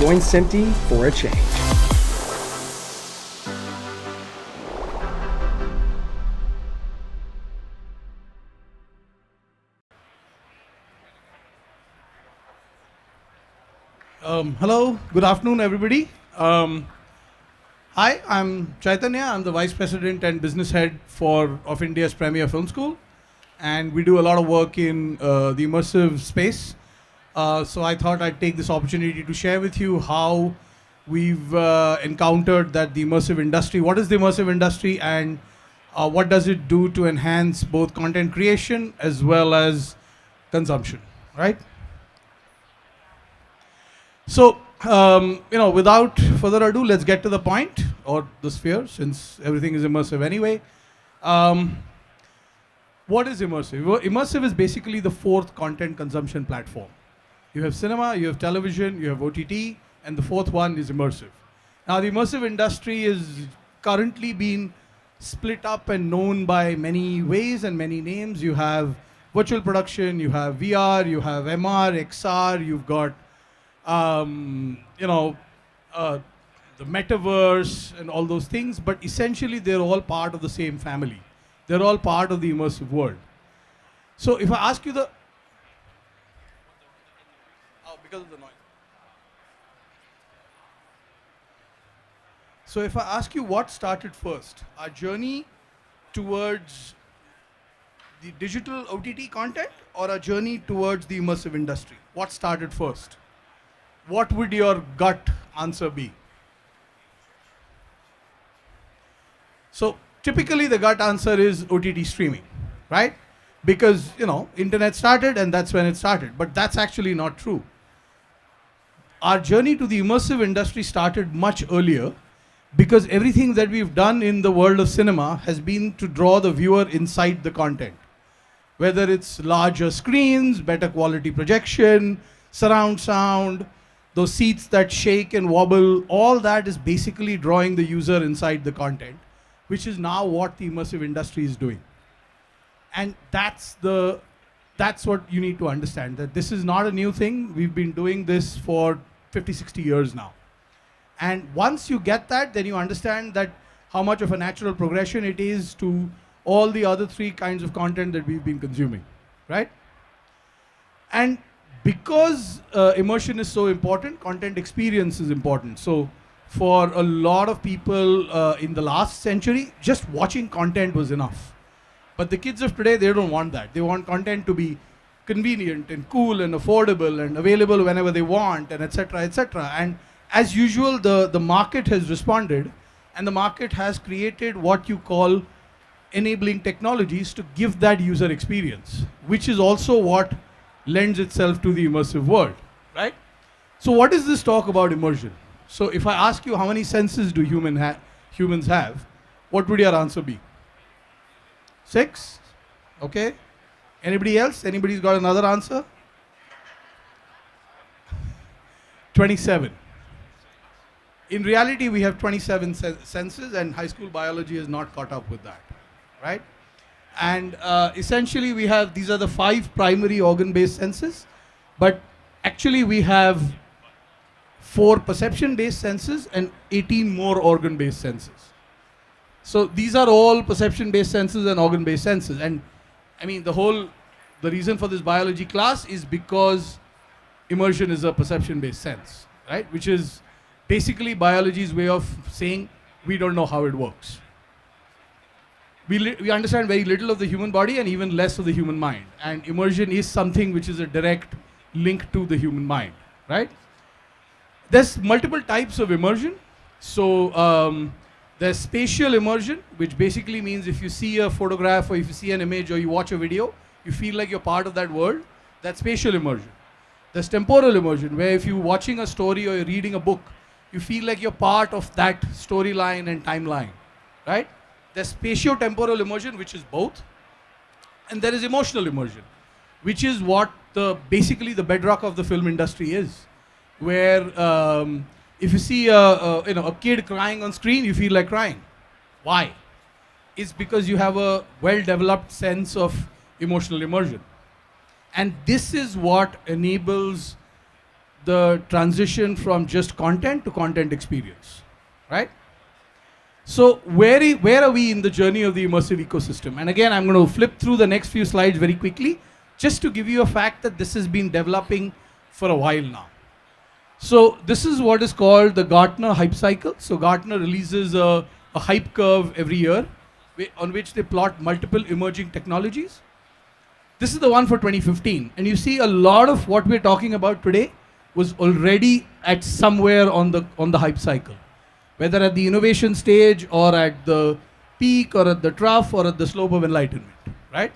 Join SMPTE for a change. Hello, good afternoon, everybody. Hi, I'm Chaitanya. I'm the Vice President and Business Head of India's Premier Film School, and we do a lot of work in the immersive space. So I thought I'd take this opportunity to share with you how we've encountered that the immersive industry. What is the immersive industry, and what does it do to enhance both content creation as well as consumption, right? So, without further ado, let's get to the point, or the sphere, since everything is immersive anyway. What is immersive? Immersive is basically the fourth content consumption platform. You have cinema, you have television, you have OTT, and the fourth one is immersive. Now, the immersive industry is currently being split up and known by many ways and many names. You have virtual production, you have VR, you have MR, XR, you've got the metaverse and all those things, but essentially they're all part of the same family. They're all part of the immersive world. So if I ask you because of the noise. So if I ask you what started first, our journey towards the digital OTT content or a journey towards the immersive industry? What started first? What would your gut answer be? So typically the gut answer is OTT streaming, right? Because, internet started and that's when it started. But that's actually not true. Our journey to the immersive industry started much earlier because everything that we've done in the world of cinema has been to draw the viewer inside the content. Whether it's larger screens, better quality projection, surround sound, those seats that shake and wobble, all that is basically drawing the user inside the content, which is now what the immersive industry is doing. And that's what you need to understand, that this is not a new thing. We've been doing this for 50, 60 years now. And once you get that, then you understand that how much of a natural progression it is to all the other three kinds of content that we've been consuming, right? And because immersion is so important, content experience is important. So for a lot of people in the last century, just watching content was enough. But the kids of today, they don't want that. They want content to be convenient and cool and affordable and available whenever they want, and etc., etc. And as usual, the market has responded, and the market has created what you call enabling technologies to give that user experience, which is also what lends itself to the immersive world, right? So what is this talk about immersion? So if I ask you how many senses do humans have, what would your answer be? 6? Okay. Anybody else? Anybody's got another answer? 27. In reality, we have 27 senses, and high school biology has not caught up with that, right? And essentially these are the 5 primary organ-based senses, but actually we have 4 perception-based senses and 18 more organ-based senses. So these are all perception-based senses and organ-based senses. And I mean, the reason for this biology class is because immersion is a perception-based sense, right? Which is basically biology's way of saying we don't know how it works. We understand very little of the human body and even less of the human mind. And immersion is something which is a direct link to the human mind, right? There's multiple types of immersion. So there's spatial immersion, which basically means if you see a photograph or if you see an image or you watch a video, you feel like you're part of that world. That's spatial immersion. There's temporal immersion, where if you're watching a story or you're reading a book, you feel like you're part of that storyline and timeline, right? There's spatio-temporal immersion, which is both. And there is emotional immersion, which is what basically the bedrock of the film industry is. Where if you see a kid crying on screen, you feel like crying. Why? It's because you have a well-developed sense of emotional immersion. And this is what enables the transition from just content to content experience, right? So where are we in the journey of the immersive ecosystem? And again, I'm going to flip through the next few slides very quickly, just to give you a fact that this has been developing for a while now. So this is what is called the Gartner hype cycle. So Gartner releases a hype curve every year, on which they plot multiple emerging technologies. This is the one for 2015. And you see a lot of what we're talking about today was already at somewhere on the hype cycle, whether at the innovation stage or at the peak or at the trough or at the slope of enlightenment, right?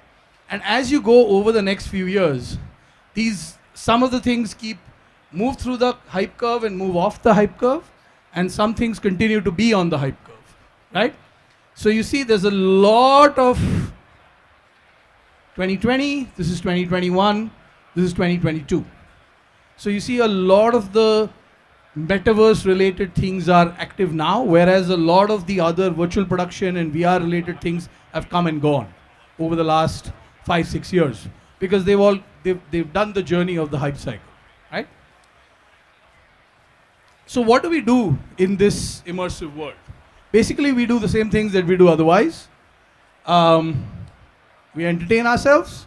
And as you go over the next few years, some of the things move through the hype curve and move off the hype curve, and some things continue to be on the hype curve, right? So you see there's a lot of 2020, this is 2021, this is 2022. So you see a lot of the metaverse related things are active now, whereas a lot of the other virtual production and VR related things have come and gone over the last 5-6 years, because they've done the journey of the hype cycle, right? So what do we do in this immersive world? Basically, we do the same things that we do otherwise. We entertain ourselves.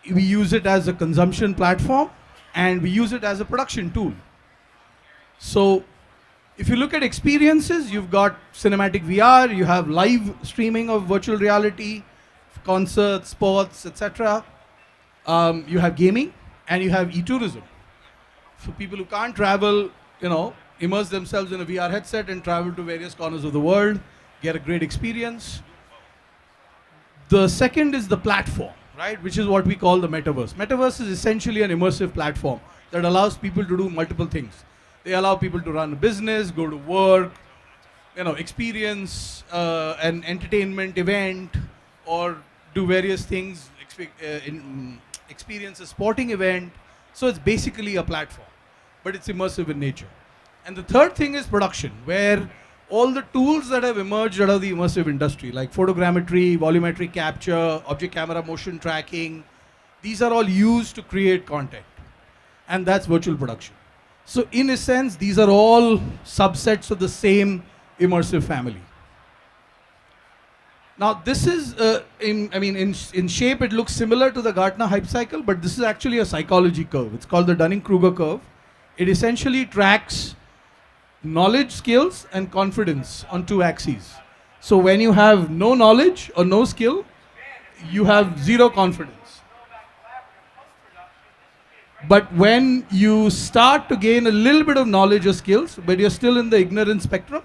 We use it as a consumption platform, and we use it as a production tool. So if you look at experiences, you've got cinematic VR, you have live streaming of virtual reality, concerts, sports, etc. You have gaming, and you have e-tourism. For people who can't travel, immerse themselves in a VR headset and travel to various corners of the world, get a great experience. The second is the platform, right, which is what we call the metaverse. Metaverse is essentially an immersive platform that allows people to do multiple things. They allow people to run a business, go to work, experience an entertainment event, or do various things, experience a sporting event. So it's basically a platform, but it's immersive in nature. And the third thing is production, where all the tools that have emerged out of the immersive industry, like photogrammetry, volumetric capture, object camera motion tracking, these are all used to create content. And that's virtual production. So in a sense, these are all subsets of the same immersive family. Now this is, in shape it looks similar to the Gartner hype cycle, but this is actually a psychology curve. It's called the Dunning-Kruger curve. It essentially tracks knowledge, skills, and confidence on 2 axes. So when you have no knowledge or no skill, you have 0 confidence. But when you start to gain a little bit of knowledge or skills, but you're still in the ignorance spectrum,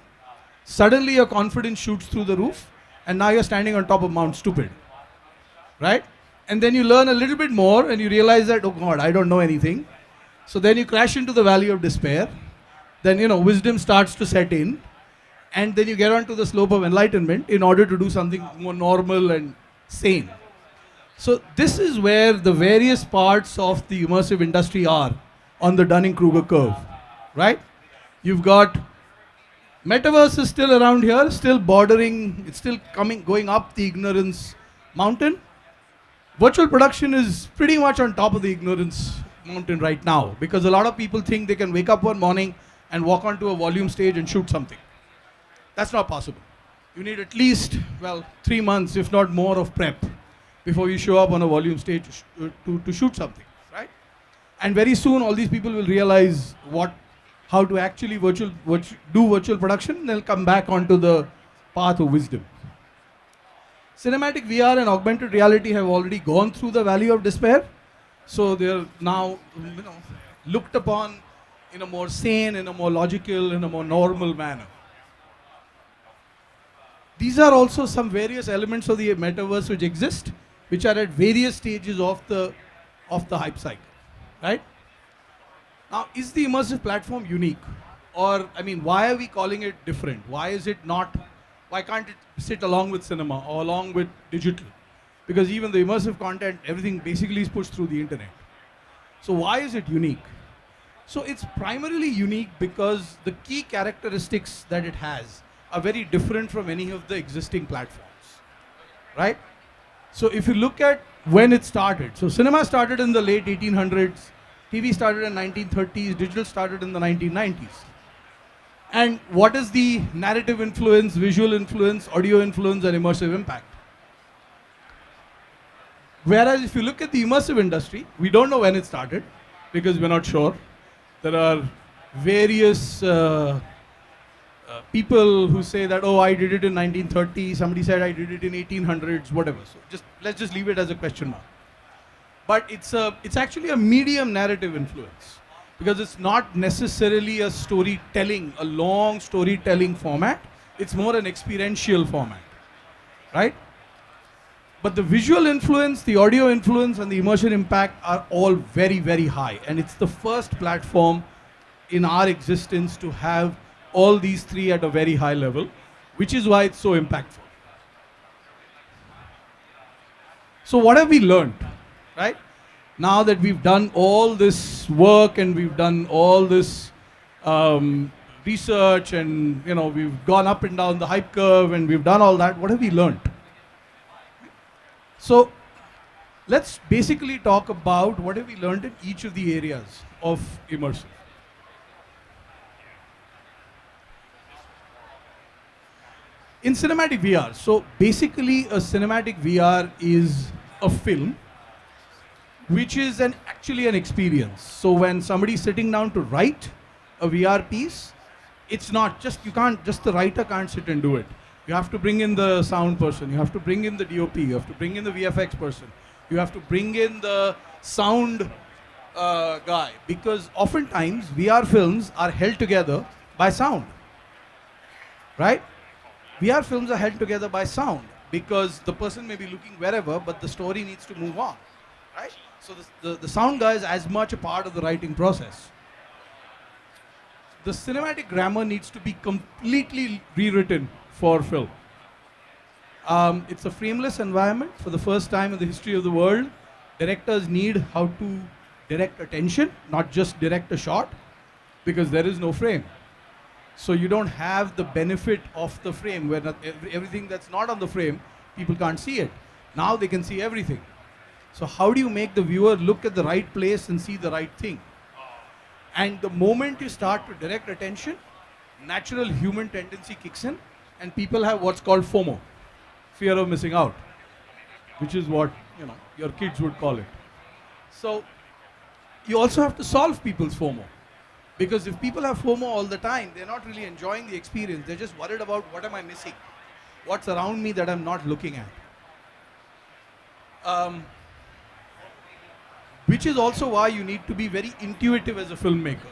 suddenly your confidence shoots through the roof, and now you're standing on top of Mount Stupid, right? And then you learn a little bit more, and you realize that, oh God, I don't know anything. So then you crash into the valley of despair. Then, wisdom starts to set in, and then you get onto the slope of enlightenment in order to do something more normal and sane. So this is where the various parts of the immersive industry are on the Dunning-Kruger curve, right? You've got metaverse is still around here, still bordering, it's still going up the ignorance mountain. Virtual production is pretty much on top of the ignorance mountain right now, because a lot of people think they can wake up one morning and walk onto a volume stage and shoot something. That's not possible. You need at least, 3 months, if not more, of prep before you show up on a volume stage to shoot something, right? And very soon, all these people will realize how to actually do virtual production, and they'll come back onto the path of wisdom. Cinematic VR and augmented reality have already gone through the valley of despair, so they're now, looked upon in a more sane, in a more logical, in a more normal manner. These are also some various elements of the metaverse which exist, which are at various stages of the hype cycle, right? Now, is the immersive platform unique? Or, why are we calling it different? Why can't it sit along with cinema or along with digital? Because even the immersive content, everything basically is pushed through the internet. So why is it unique? So it's primarily unique because the key characteristics that it has are very different from any of the existing platforms, right? So if you look at when it started, so cinema started in the late 1800s TV started in 1930s, digital started in the 1990s. And what is the narrative influence, visual influence, audio influence, and immersive impact? Whereas if you look at the immersive industry, we don't know when it started because we're not sure. There are various people who say that, oh, I did it in 1930, somebody said I did it in 1800s, whatever. So let's just leave it as a question mark. But it's actually a medium narrative influence because it's not necessarily a storytelling, a long storytelling format. It's more an experiential format, right? But the visual influence, the audio influence, and the immersion impact are all very, very high. And it's the first platform in our existence to have all these three at a very high level, which is why it's so impactful. So what have we learned, right? Now that we've done all this work and we've done all this research and we've gone up and down the hype curve and we've done all that, what have we learned? So let's basically talk about what have we learned in each of the areas of immersive. In cinematic VR, so basically a cinematic VR is a film which is actually an experience. So when somebody's sitting down to write a VR piece, it's not just, the writer can't sit and do it. You have to bring in the sound person, you have to bring in the DOP, you have to bring in the VFX person, you have to bring in the sound guy, because oftentimes VR films are held together by sound, right? VR films are held together by sound because the person may be looking wherever, but the story needs to move on, right? So the sound guy is as much a part of the writing process. The cinematic grammar needs to be completely rewritten for film. It's a frameless environment. For the first time in the history of the world, directors need how to direct attention, not just direct a shot, because there is no frame. So you don't have the benefit of the frame, where everything that's not on the frame, people can't see it. Now they can see everything. So how do you make the viewer look at the right place and see the right thing? And the moment you start to direct attention, natural human tendency kicks in, and people have what's called FOMO, fear of missing out, which is what your kids would call it. So you also have to solve people's FOMO, because if people have FOMO all the time, they're not really enjoying the experience. They're just worried about what am I missing, what's around me that I'm not looking at. Which is also why you need to be very intuitive as a filmmaker.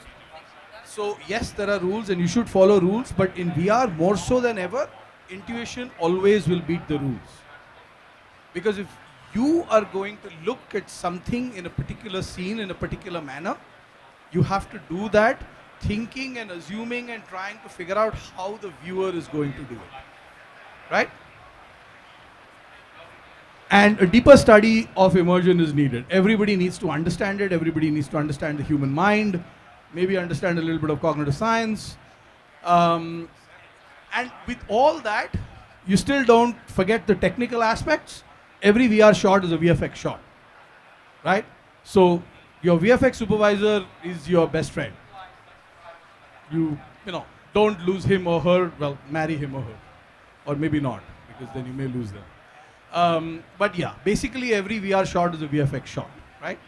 So yes, there are rules and you should follow rules, but in VR, more so than ever, intuition always will beat the rules. Because if you are going to look at something in a particular scene in a particular manner, you have to do that thinking and assuming and trying to figure out how the viewer is going to do it, right? And a deeper study of immersion is needed. Everybody needs to understand it. Everybody needs to understand the human mind, maybe understand a little bit of cognitive science. And with all that, you still don't forget the technical aspects. Every VR shot is a VFX shot, right? So your VFX supervisor is your best friend. You don't lose him or her, well, marry him or her. Or maybe not, because then you may lose them. But yeah, basically every VR shot is a VFX shot, right?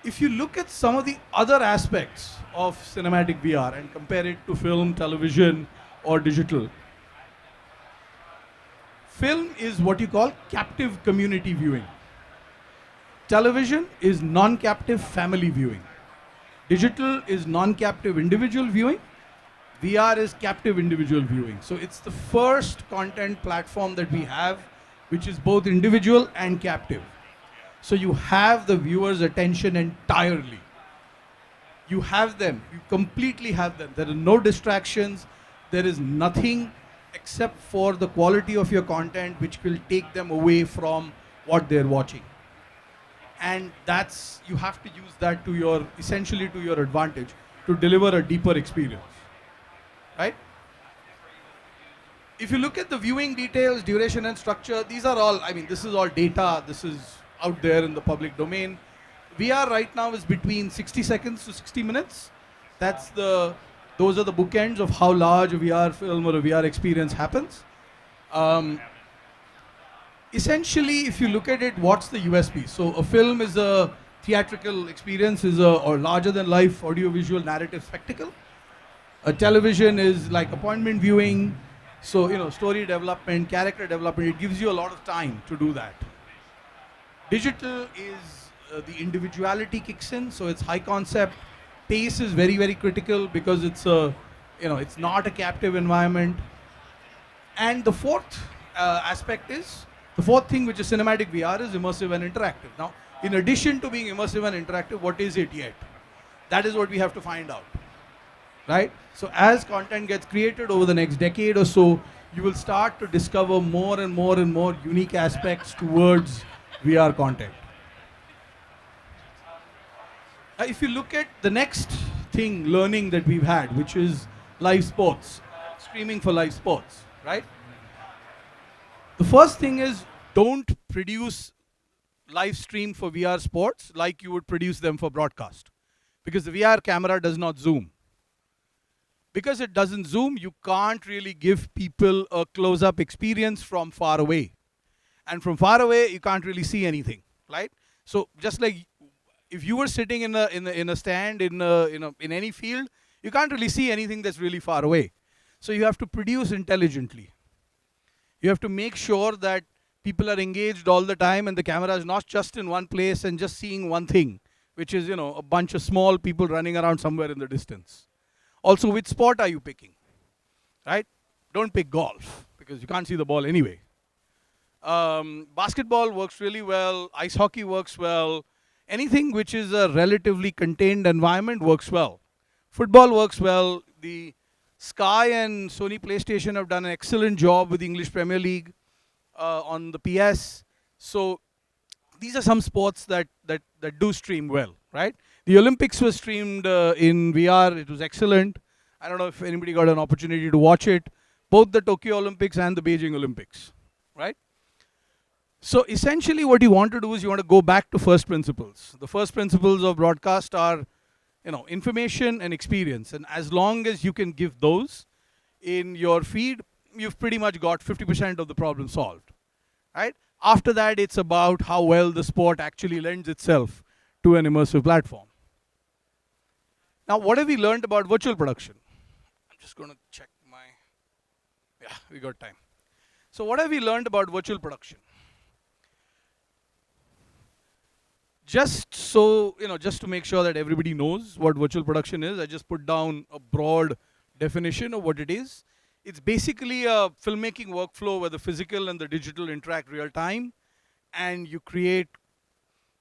If you look at some of the other aspects of cinematic VR and compare it to film, television, or digital, film is what you call captive community viewing. Television is non-captive family viewing. Digital is non-captive individual viewing. VR is captive individual viewing. So it's the first content platform that we have, which is both individual and captive. So you have the viewer's attention entirely. You have them, you completely have them. There are no distractions. There is nothing except for the quality of your content, which will take them away from what they're watching. And you have to use that essentially to your advantage to deliver a deeper experience. Right? If you look at the viewing details, duration and structure, these are all, this is all data, this is out there in the public domain. VR right now is between 60 seconds to 60 minutes. Those are the bookends of how large a VR film or a VR experience happens. Um, Essentially, if you look at it, what's the USP? So a film is a theatrical experience, or larger than life audiovisual narrative spectacle. A television is like appointment viewing. So, story development, character development, it gives you a lot of time to do that. Digital is the individuality kicks in, so it's high concept. Pace is very, very critical because it's not a captive environment. And the fourth thing, which is cinematic VR, is immersive and interactive. Now, in addition to being immersive and interactive, what is it yet? That is what we have to find out, right? So as content gets created over the next decade or so, you will start to discover more and more and more unique aspects towards VR content. If you look at the next learning that we've had, which is live sports, streaming for live sports, right? The first thing is, don't produce live stream for VR sports like you would produce them for broadcast, because the VR camera does not zoom. Because it doesn't zoom, you can't really give people a close-up experience from far away. And from far away, you can't really see anything, right? So just like if you were sitting in a stand in any field, you can't really see anything that's really far away. So you have to produce intelligently. You have to make sure that people are engaged all the time and the camera is not just in one place and just seeing one thing, which is, a bunch of small people running around somewhere in the distance. Also, which sport are you picking, right? Don't pick golf, because you can't see the ball anyway. Basketball works really well. Ice hockey works well. Anything which is a relatively contained environment works well. Football works well. The Sky and Sony PlayStation have done an excellent job with the English Premier League on the PS. So these are some sports that do stream well, right? The Olympics was streamed in VR. It was excellent. I don't know if anybody got an opportunity to watch it. Both the Tokyo Olympics and the Beijing Olympics, right? So essentially what you want to do is you want to go back to first principles. The first principles of broadcast are, information and experience. And as long as you can give those in your feed, you've pretty much got 50% of the problem solved, right? After that, it's about how well the sport actually lends itself to an immersive platform. Now, what have we learned about virtual production? I'm just going to check we got time. So what have we learned about virtual production? Just to make sure that everybody knows what virtual production is, I just put down a broad definition of what it is. It's basically a filmmaking workflow where the physical and the digital interact real time, and you create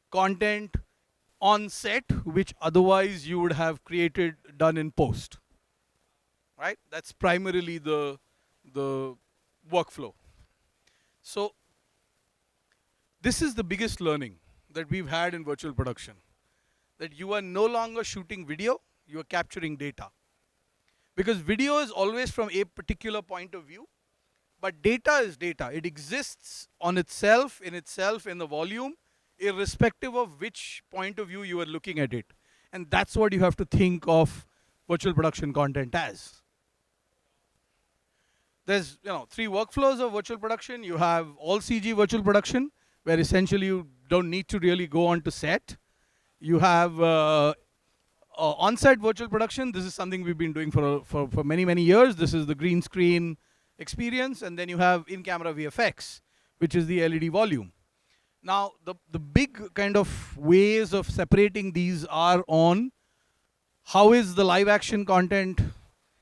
content on set which otherwise you would have done in post, right? That's primarily the workflow. So this is the biggest learning that we've had in virtual production, that you are no longer shooting video, you are capturing data. Because video is always from a particular point of view, but data is data. It exists in itself, in the volume, irrespective of which point of view you are looking at it. And that's what you have to think of virtual production content as. There's 3 workflows of virtual production. You have all CG virtual production, where essentially you don't need to really go on to set. You have on-set virtual production. This is something we've been doing for many, many years. This is the green screen experience. And then you have in-camera VFX, which is the LED volume. Now, the big kind of ways of separating these are on how is the live action content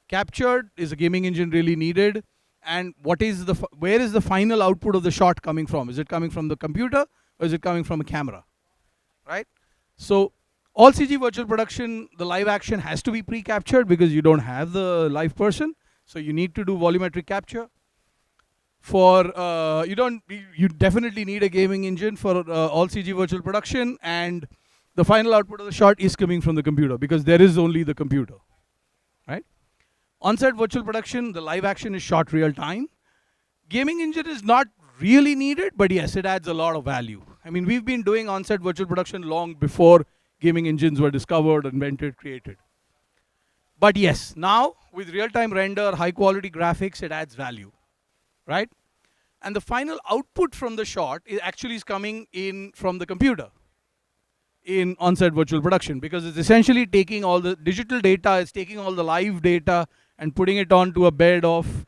captured? Is a gaming engine really needed? And where is the final output of the shot coming from? Is it coming from the computer or is it coming from a camera, right? So all CG virtual production, the live action has to be pre-captured because you don't have the live person. So you need to do volumetric capture. You definitely need a gaming engine for all CG virtual production, and the final output of the shot is coming from the computer because there is only the computer, right? On-set virtual production, the live action is shot real time. Gaming engine is not really needed, but yes, it adds a lot of value. I mean, we've been doing on-set virtual production long before gaming engines were discovered, invented, created. But yes, now with real-time render, high-quality graphics, it adds value, right? And the final output from the shot is coming in from the computer in on-set virtual production, because it's essentially taking all the digital data, it's taking all the live data and putting it onto a bed of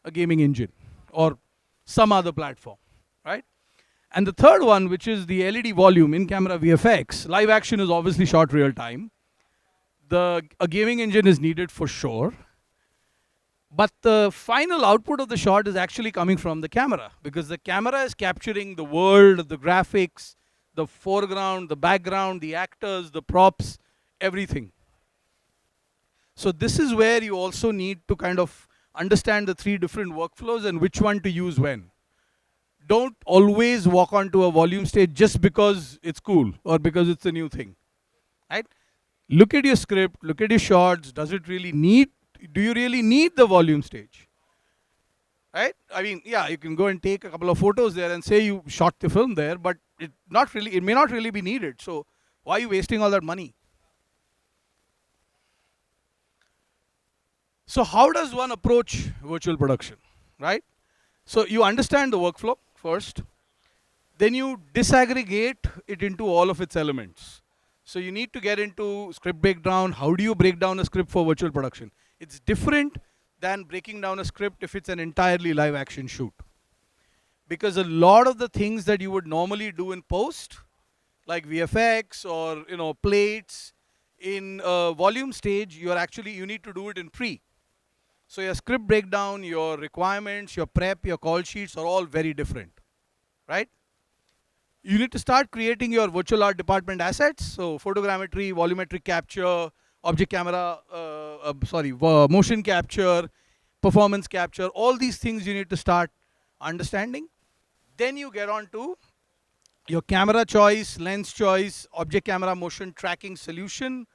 a gaming engine or some other platform, right? And the third one, which is the LED volume in-camera VFX, live action is obviously shot real time. A gaming engine is needed for sure. But the final output of the shot is actually coming from the camera, because the camera is capturing the world, the graphics, the foreground, the background, the actors, the props, everything. So this is where you also need to kind of understand the 3 different workflows and which one to use when. Don't always walk onto a volume stage just because it's cool or because it's a new thing, right? Look at your script, look at your shots. Do you really need the volume stage? Right? I mean, yeah, you can go and take a couple of photos there and say you shot the film there, but it may not really be needed. So why are you wasting all that money? So how does one approach virtual production, right? So you understand the workflow first, then you disaggregate it into all of its elements. So you need to get into script breakdown. How do you break down a script for virtual production? It's different than breaking down a script if it's an entirely live action shoot. Because a lot of the things that you would normally do in post, like VFX or plates, in a volume stage, you need to do it in pre. So your script breakdown, your requirements, your prep, your call sheets are all very different, right? You need to start creating your virtual art department assets. So photogrammetry, volumetric capture, object camera, motion capture, performance capture, all these things you need to start understanding. Then you get on to your camera choice, lens choice, object camera motion tracking solution.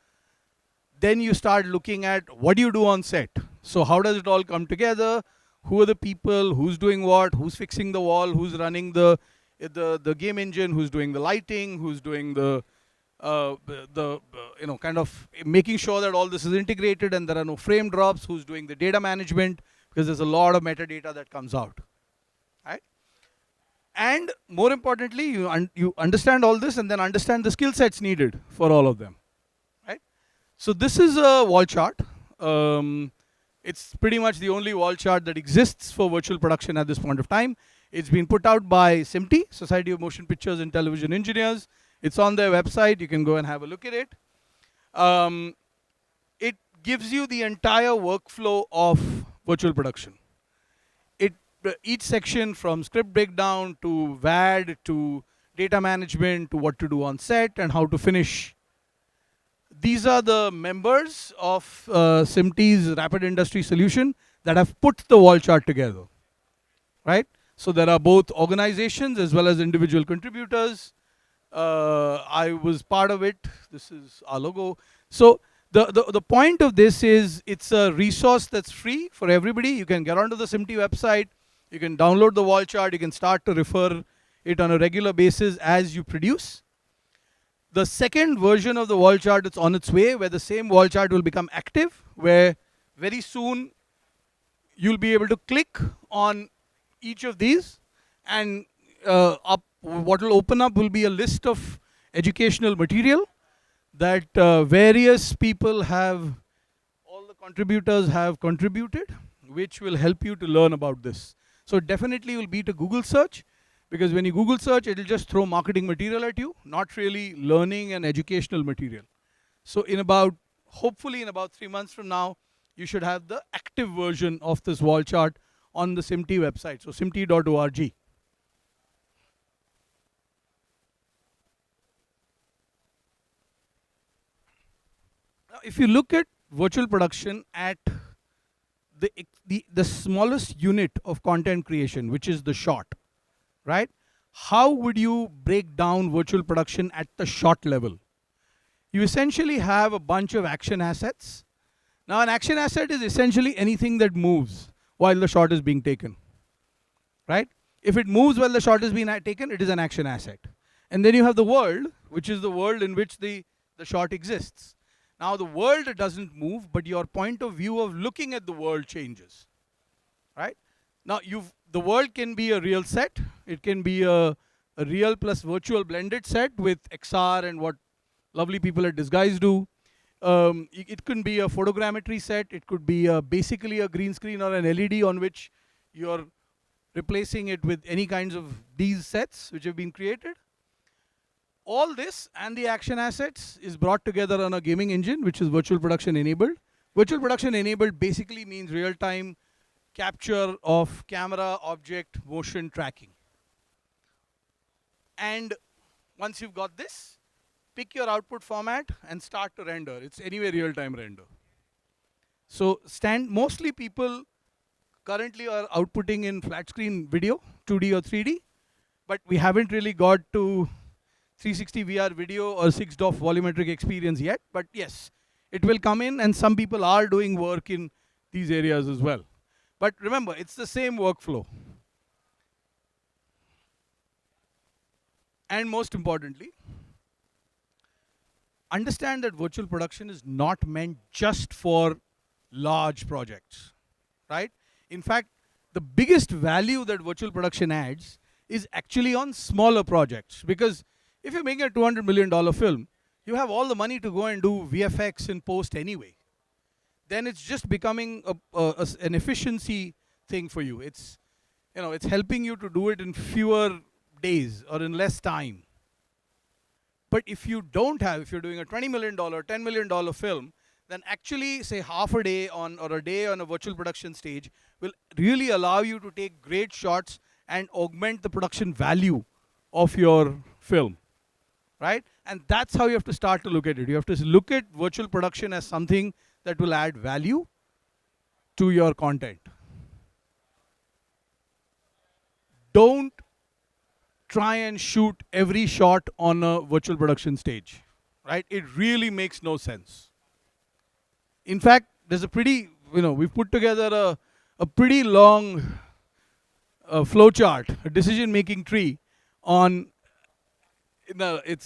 Then you start looking at what do you do on set. So how does it all come together? Who are the people? Who's doing what? Who's fixing the wall? Who's running the game engine? Who's doing the lighting? Who's doing kind of making sure that all this is integrated and there are no frame drops? Who's doing the data management? Because there's a lot of metadata that comes out, right? And more importantly, you understand all this and then understand the skill sets needed for all of them, right? So this is a wall chart. It's pretty much the only wall chart that exists for virtual production at this point of time. It's been put out by SMPTE, Society of Motion Pictures and Television Engineers. It's on their website. You can go and have a look at it. It gives you the entire workflow of virtual production. Each section, from script breakdown to VAD to data management to what to do on set and how to finish. These are the members of SMPTE's Rapid Industry Solution that have put the wall chart together, right? So there are both organizations as well as individual contributors. I was part of it. This is our logo. So the point of this is it's a resource that's free for everybody. You can get onto the SMPTE website. You can download the wall chart. You can start to refer it on a regular basis as you produce. The second version of the wall chart is on its way, where the same wall chart will become active, where very soon you'll be able to click on each of these, and what will open up will be a list of educational material that various people have, all the contributors have contributed, which will help you to learn about this. So definitely will beat a Google search, because when you Google search, it'll just throw marketing material at you, not really learning and educational material. So hopefully in about 3 months from now, you should have the active version of this wall chart on the SMPTE website, so smte.org. Now, if you look at virtual production at the smallest unit of content creation, which is the shot, right? How would you break down virtual production at the shot level? You essentially have a bunch of action assets. Now, an action asset is essentially anything that moves while the shot is being taken, right? If it moves while the shot is being taken, it is an action asset. And then you have the world, which is the world in which the shot exists. Now the world doesn't move, but your point of view of looking at the world changes, right? Now the world can be a real set. It can be a real plus virtual blended set with XR and what lovely people at Disguise do. It could be a photogrammetry set. It could be basically a green screen or an LED on which you're replacing it with any kinds of these sets which have been created. All this and the action assets is brought together on a gaming engine, which is virtual production enabled. Virtual production enabled basically means real-time capture of camera, object, motion tracking. And once you've got this, pick your output format and start to render. It's anyway real-time render. So mostly people currently are outputting in flat screen video, 2D or 3D, but we haven't really got to 360 VR video or 6DoF volumetric experience yet, but yes, it will come in, and some people are doing work in these areas as well. But remember, it's the same workflow. And most importantly, understand that virtual production is not meant just for large projects, right? In fact, the biggest value that virtual production adds is actually on smaller projects, because if you're making a $200 million film, you have all the money to go and do VFX in post anyway. Then it's just becoming an efficiency thing for you. It's helping you to do it in fewer days or in less time. But if you're doing a $20 million, $10 million film, then actually say half a day or a day on a virtual production stage will really allow you to take great shots and augment the production value of your film, right? And that's how you have to start to look at it. You have to look at virtual production as something that will add value to your content. Don't try and shoot every shot on a virtual production stage, right? It really makes no sense. In fact, there's we've put together a pretty long flow chart, a decision-making tree on, the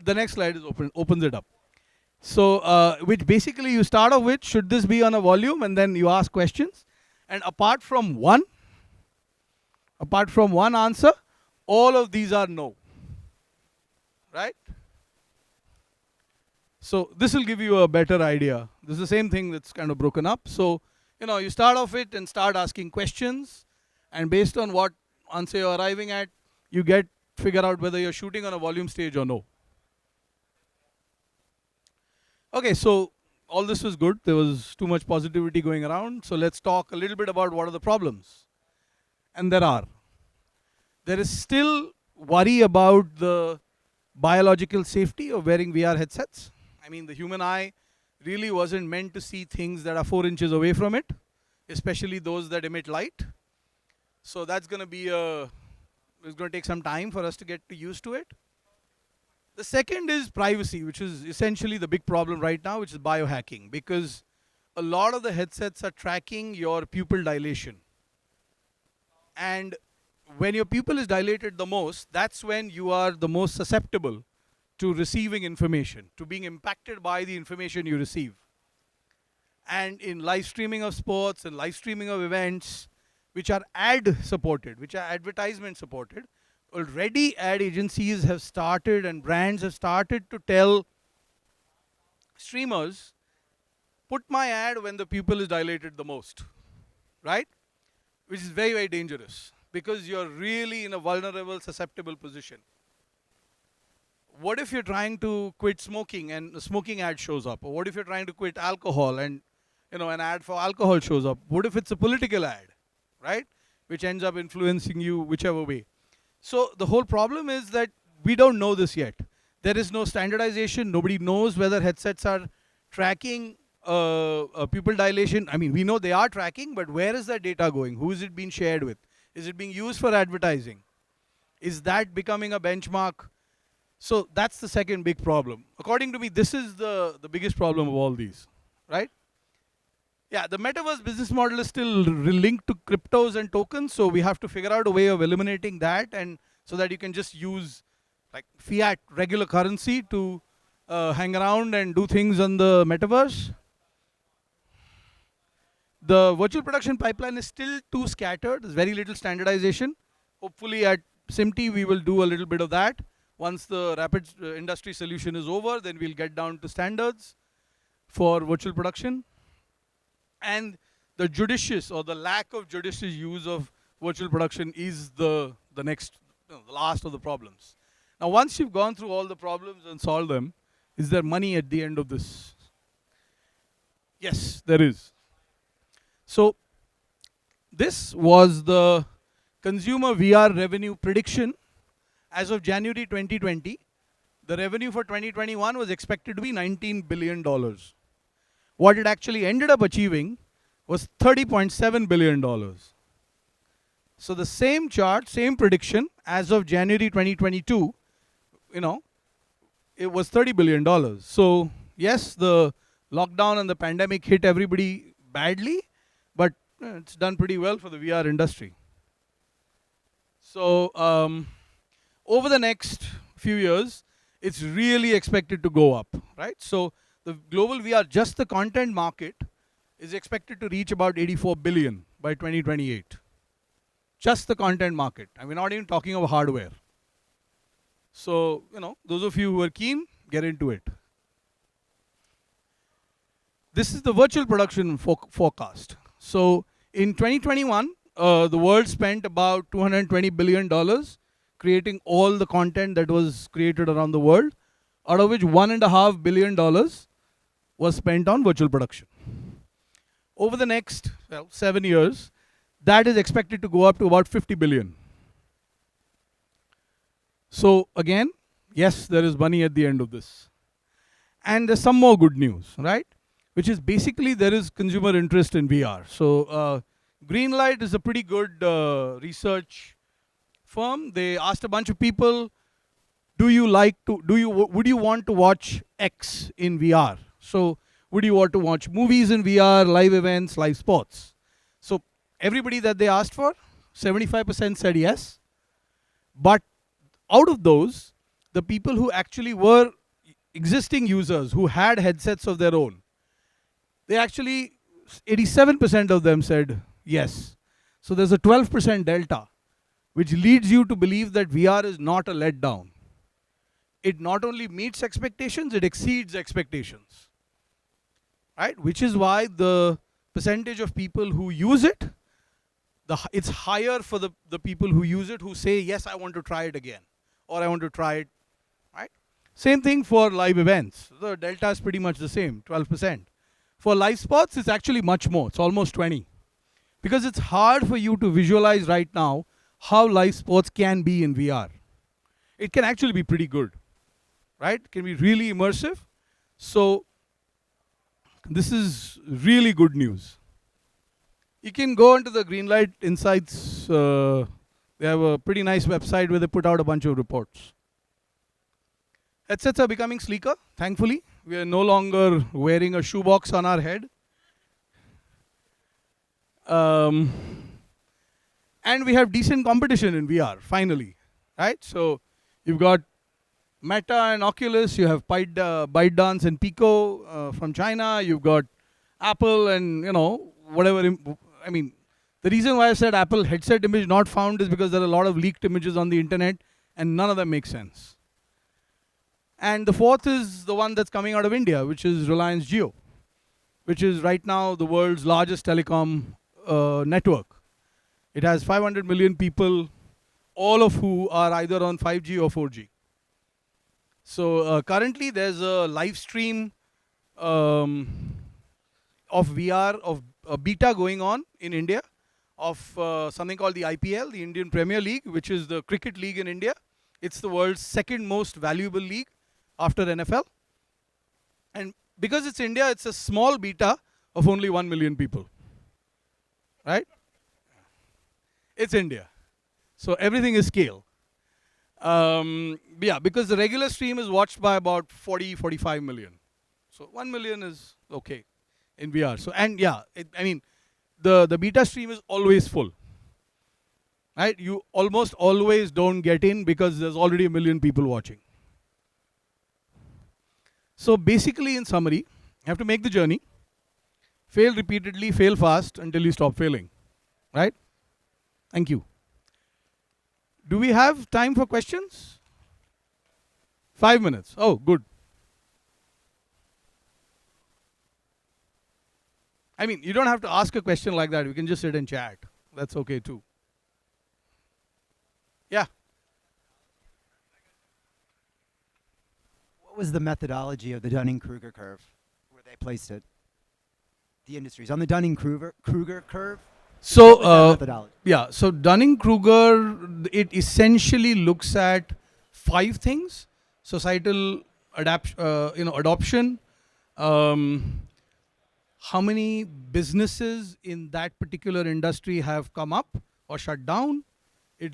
next slide is opens it up. So, which basically you start off with, should this be on a volume? And then you ask questions. And apart from one answer, all of these are no, right? So this will give you a better idea. This is the same thing that's kind of broken up. So, you start off it and start asking questions, and based on what answer you're arriving at, you figure out whether you're shooting on a volume stage or no. Okay, so all this was good. There was too much positivity going around. So let's talk a little bit about what are the problems. And there is still worry about the biological safety of wearing VR headsets. I mean, the human eye really wasn't meant to see things that are 4 inches away from it, especially those that emit light. So that's going to be it's going to take some time for us to get used to it. The second is privacy, which is essentially the big problem right now, which is biohacking, because a lot of the headsets are tracking your pupil dilation. And when your pupil is dilated the most, that's when you are the most susceptible to receiving information, to being impacted by the information you receive. And in live streaming of sports and live streaming of events, which are ad supported, which are advertisement supported, already ad agencies have started and brands have started to tell streamers, put my ad when the pupil is dilated the most, right? Which is very, very dangerous, because you're really in a vulnerable, susceptible position. What if you're trying to quit smoking and a smoking ad shows up? Or what if you're trying to quit alcohol and an ad for alcohol shows up? What if it's a political ad, right? Which ends up influencing you whichever way. So the whole problem is that we don't know this yet. There is no standardization. Nobody knows whether headsets are tracking pupil dilation. I mean, we know they are tracking, but where is that data going? Who is it being shared with? Is it being used for advertising? Is that becoming a benchmark? So that's the second big problem. According to me, this is the biggest problem of all these, right? Yeah, the metaverse business model is still linked to cryptos and tokens, so we have to figure out a way of eliminating that, and so that you can just use like fiat, regular currency to hang around and do things on the metaverse. The virtual production pipeline is still too scattered. There's very little standardization. Hopefully at SMPTE we will do a little bit of that. Once the rapid industry solution is over, then we'll get down to standards for virtual production. And the judicious or the lack of judicious use of virtual production is the next, the last of the problems. Now, once you've gone through all the problems and solved them, is there money at the end of this? Yes, there is. So, this was the consumer VR revenue prediction as of January 2020. The revenue for 2021 was expected to be $19 billion. What it actually ended up achieving was $30.7 billion. So the same chart, same prediction as of January 2022, it was $30 billion. So yes, the lockdown and the pandemic hit everybody badly, but it's done pretty well for the VR industry. So over the next few years, it's really expected to go up, right? So the global VR, just the content market, is expected to reach about 84 billion by 2028. Just the content market. And we're not even talking of hardware. So, those of you who are keen, get into it. This is the virtual production forecast. So, in 2021, the world spent about $220 billion creating all the content that was created around the world, out of which $1.5 billion was spent on virtual production. Over the next 7 years, that is expected to go up to about 50 billion. So again, yes, there is money at the end of this. And there's some more good news, right? Which is basically there is consumer interest in VR. So Greenlight is a pretty good research firm. They asked a bunch of people, would you want to watch X in VR? So would you want to watch movies in VR, live events, live sports? So everybody that they asked for, 75% said yes. But out of those, the people who actually were existing users who had headsets of their own, they actually, 87% of them said yes. So there's a 12% delta, which leads you to believe that VR is not a letdown. It not only meets expectations, it exceeds expectations. Right? Which is why the percentage of people who use it, it's higher for the people who use it who say, yes, I want to try it again. Or I want to try it. Right? Same thing for live events. The delta is pretty much the same, 12%. For live sports, it's actually much more. It's almost 20. Because it's hard for you to visualize right now how live sports can be in VR. It can actually be pretty good. Right? It can be really immersive. So this is really good news. You can go into the Greenlight Insights. They have a pretty nice website where they put out a bunch of reports. Headsets are becoming sleeker, thankfully. We are no longer wearing a shoebox on our head. And we have decent competition in VR, finally. Right? So you've got Meta and Oculus, you have ByteDance and Pico from China, you've got Apple and, whatever. The reason why I said Apple headset image not found is because there are a lot of leaked images on the internet and none of them make sense. And the fourth is the one that's coming out of India, which is Reliance Jio, which is right now the world's largest telecom network. It has 500 million people, all of who are either on 5G or 4G. So currently there's a live stream of VR, of a beta going on in India of something called the IPL, the Indian Premier League, which is the cricket league in India. It's the world's second most valuable league after NFL. And because it's India, it's a small beta of only 1 million people. Right? It's India. So everything is scale. Because the regular stream is watched by about 45 million. So 1 million is okay in VR. So, and the beta stream is always full. right? You almost always don't get in because there's already a million people watching. So basically, in summary, you have to make the journey, fail repeatedly, fail fast until you stop failing, right? Thank you. Do we have time for questions? 5 minutes. Oh, good. I mean, you don't have to ask a question like that. We can just sit and chat. That's okay too. Yeah. What was the methodology of the Dunning-Kruger curve, where they placed it? The industries on the Dunning-Kruger curve. So What was that methodology? yeah. So Dunning-Kruger, it essentially looks at 5 things: societal adoption, how many businesses in that particular industry have come up or shut down. It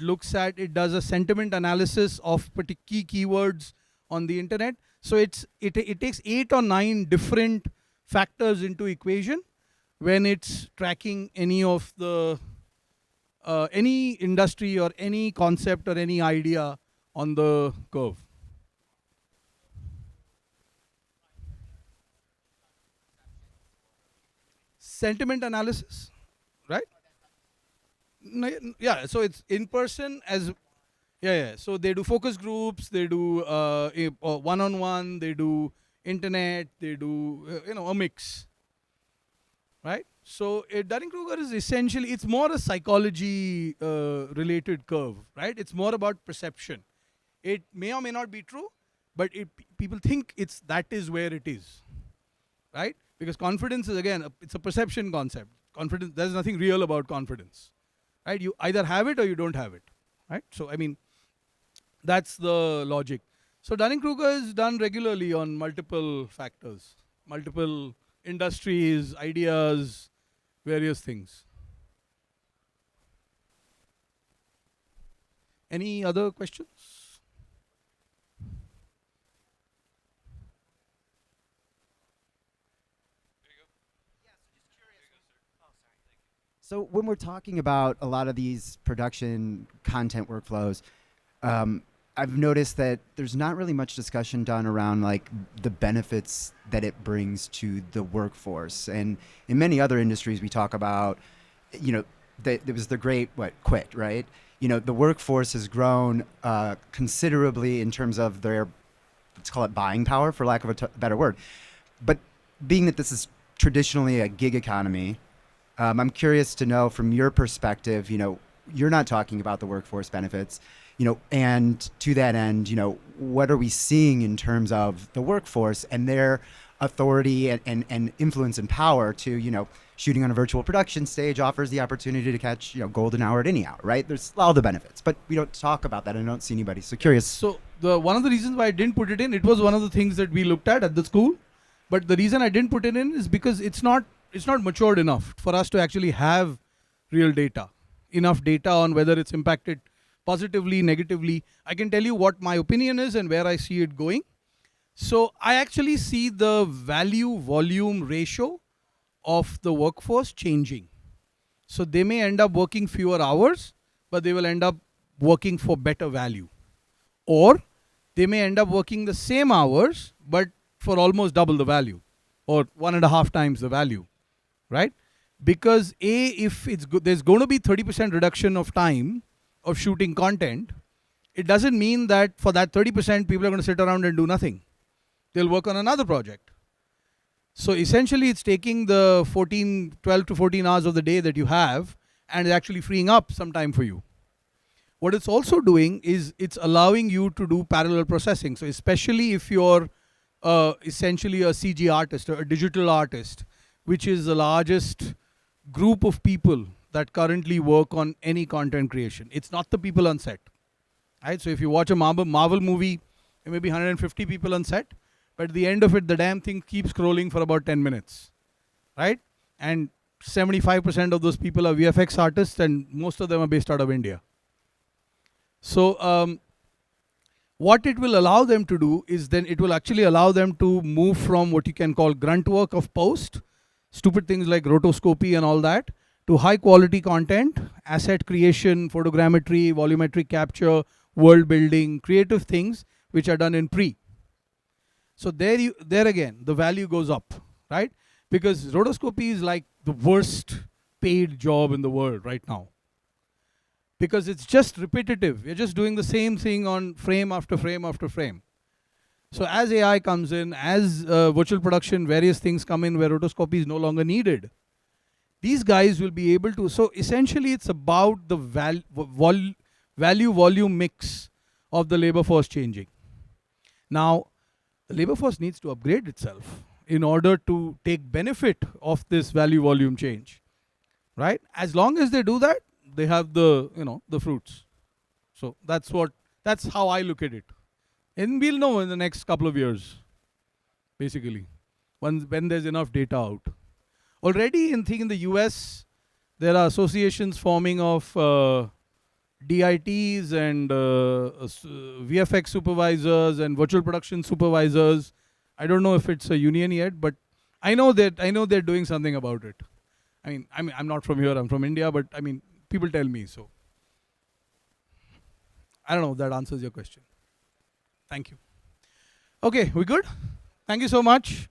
does a sentiment analysis of key keywords on the internet. So it takes 8 or 9 different factors into equation when it's tracking any of the any industry or any concept or any idea on the curve. Sentiment analysis, right? Yeah, so it's in person as yeah. So they do focus groups, they do one-on-one, they do internet, they do a mix, right? So Dunning-Kruger is essentially, it's more a psychology related curve, right? It's more about perception. It may or may not be true, but people think that is where it is, right? Because confidence is, again, it's a perception concept. Confidence, there's nothing real about confidence, right? You either have it or you don't have it, right? So I mean, that's the logic. So Dunning-Kruger is done regularly on multiple factors, multiple industries, ideas, various things. Any other questions? So when we're talking about a lot of these production content workflows, I've noticed that there's not really much discussion done around like the benefits that it brings to the workforce. And in many other industries, we talk about, there was the great quit, right? The workforce has grown considerably in terms of their, let's call it buying power, for lack of a better word. But being that this is traditionally a gig economy, I'm curious to know from your perspective, you're not talking about the workforce benefits, and to that end, what are we seeing in terms of the workforce and their authority and influence and power to, shooting on a virtual production stage offers the opportunity to catch, golden hour at any hour, right? There's all the benefits, but we don't talk about that. I don't see anybody. So curious. So one of the reasons why I didn't put it in, it was one of the things that we looked at the school. But the reason I didn't put it in is because it's not matured enough for us to actually have real data, enough data on whether it's impacted positively, negatively. I can tell you what my opinion is and where I see it going. So I actually see the value volume ratio of the workforce changing. So they may end up working fewer hours, but they will end up working for better value. Or they may end up working the same hours, but for almost double the value, or 1.5 times the value, right? Because if it's good, there's going to be 30% reduction of time of shooting content. It doesn't mean that for that 30% people are going to sit around and do nothing. They'll work on another project. So essentially it's taking the 12 to 14 hours of the day that you have and actually freeing up some time for you. What it's also doing is it's allowing you to do parallel processing. So especially if you're essentially a CG artist or a digital artist, which is the largest group of people that currently work on any content creation. It's not the people on set, right? So if you watch a Marvel movie, there may be 150 people on set, but at the end of it, the damn thing keeps scrolling for about 10 minutes, right? And 75% of those people are VFX artists, and most of them are based out of India. So what it will allow them to do is then it will actually allow them to move from what you can call grunt work of post, stupid things like rotoscopy and all that, to high quality content, asset creation, photogrammetry, volumetric capture, world building, creative things which are done in pre. So there again, the value goes up, right? Because rotoscopy is like the worst paid job in the world right now. Because it's just repetitive. You're just doing the same thing on frame after frame after frame. So as AI comes in, as virtual production, various things come in where rotoscopy is no longer needed, these guys will be able to. So essentially, it's about the value volume mix of the labor force changing. Now, the labor force needs to upgrade itself in order to take benefit of this value volume change, right? As long as they do that, they have the the fruits. So that's how I look at it, and we'll know in the next couple of years, basically, when there's enough data out. Already, in the US, there are associations forming of DITs and VFX supervisors and virtual production supervisors. I don't know if it's a union yet, but I know they're doing something about it. I mean, I'm not from here. I'm from India, but I mean, people tell me so. I don't know if that answers your question. Thank you. Okay, we good? Thank you so much.